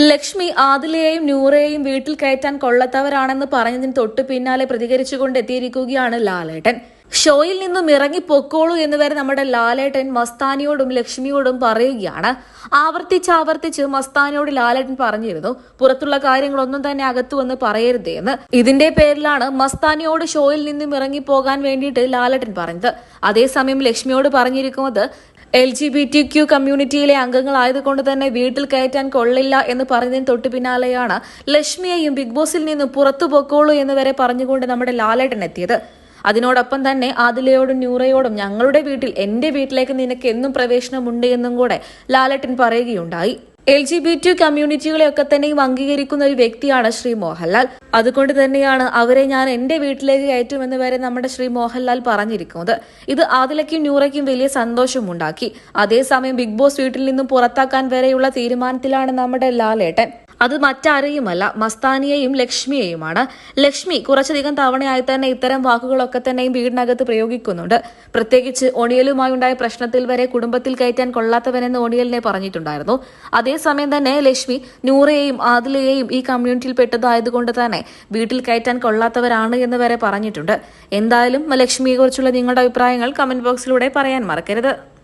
ലക്ഷ്മി ആദിലയെയും നൂറയെയും വീട്ടിൽ കയറ്റാൻ കൊള്ളത്തവരാണെന്ന് പറഞ്ഞതിന് തൊട്ടു പിന്നാലെ പ്രതികരിച്ചുകൊണ്ട് എത്തിയിരിക്കുകയാണ് ലാലേട്ടൻ. ഷോയിൽ നിന്നും ഇറങ്ങി പൊക്കോളൂ എന്ന് വരെ നമ്മുടെ ലാലേട്ടൻ മസ്താനിയോടും ലക്ഷ്മിയോടും പറയുകയാണ്. ആവർത്തിച്ച് മസ്താനിയോട് ലാലേട്ടൻ പറഞ്ഞിരുന്നു, പുറത്തുള്ള കാര്യങ്ങളൊന്നും തന്നെ അകത്തു വന്ന് പറയരുതേ എന്ന്. ഇതിന്റെ പേരിലാണ് മസ്താനിയോട് ഷോയിൽ നിന്നും ഇറങ്ങി പോകാൻ വേണ്ടിയിട്ട് ലാലേട്ടൻ പറഞ്ഞത്. അതേസമയം ലക്ഷ്മിയോട് പറഞ്ഞിരിക്കുന്നത് LGBTQ കമ്മ്യൂണിറ്റിയിലെ അംഗങ്ങളായതുകൊണ്ട് തന്നെ വീട്ടിൽ കയറ്റാൻ കൊള്ളില്ല എന്ന് പറഞ്ഞതിന് തൊട്ടു പിന്നാലെയാണ് ലക്ഷ്മിയെയും ബിഗ് ബോസിൽ നിന്നും പുറത്തു പൊക്കോളൂ എന്ന് വരെ പറഞ്ഞുകൊണ്ട് നമ്മുടെ ലാലേട്ടൻ എത്തിയത്. അതിനോടൊപ്പം തന്നെ ആദിലയോടും നൂറയോടും ഞങ്ങളുടെ വീട്ടിൽ എന്റെ വീട്ടിലേക്ക് നിനക്ക് എന്നും പ്രവേശനമുണ്ട് എന്നും കൂടെ ലാലേട്ടൻ പറയുകയുണ്ടായി. LGBT കമ്മ്യൂണിറ്റികളെയൊക്കെ തന്നെയും അംഗീകരിക്കുന്ന ഒരു വ്യക്തിയാണ് ശ്രീ മോഹൻലാൽ. അതുകൊണ്ട് തന്നെയാണ് അവരെ ഞാൻ എന്റെ വീട്ടിലേക്ക് കയറ്റുമെന്ന് വരെ നമ്മുടെ ശ്രീ മോഹൻലാൽ പറഞ്ഞിരിക്കുന്നത്. ഇത് ആദിലയ്ക്കും നൂറയ്ക്കും വലിയ സന്തോഷമുണ്ടാക്കി. അതേസമയം ബിഗ് ബോസ് വീട്ടിൽ നിന്നും പുറത്താക്കാൻ വരെയുള്ള തീരുമാനത്തിലാണ് നമ്മുടെ ലാലേട്ടൻ. അത് മറ്റാരെയുമല്ല, മസ്താനിയെയും ലക്ഷ്മിയെയുമാണ്. ലക്ഷ്മി കുറച്ചധികം തവണയായി തന്നെ ഇത്തരം വാക്കുകളൊക്കെ തന്നെയും വീടിനകത്ത് പ്രയോഗിക്കുന്നുണ്ട്. പ്രത്യേകിച്ച് ഒണിയലുമായി ഉണ്ടായ പ്രശ്നത്തിൽ വരെ കുടുംബത്തിൽ കയറ്റാൻ കൊള്ളാത്തവനെന്ന് ഒണിയലിനെ പറഞ്ഞിട്ടുണ്ടായിരുന്നു. അതേസമയം തന്നെ ലക്ഷ്മി നൂറയെയും ആദിലയെയും ഈ കമ്മ്യൂണിറ്റിയിൽ പെട്ടതായതുകൊണ്ട് തന്നെ വീട്ടിൽ കയറ്റാൻ കൊള്ളാത്തവരാണ് എന്ന് വരെ പറഞ്ഞിട്ടുണ്ട്. എന്തായാലും ലക്ഷ്മിയെക്കുറിച്ചുള്ള നിങ്ങളുടെ അഭിപ്രായങ്ങൾ കമന്റ് ബോക്സിലൂടെ പറയാൻ മറക്കരുത്.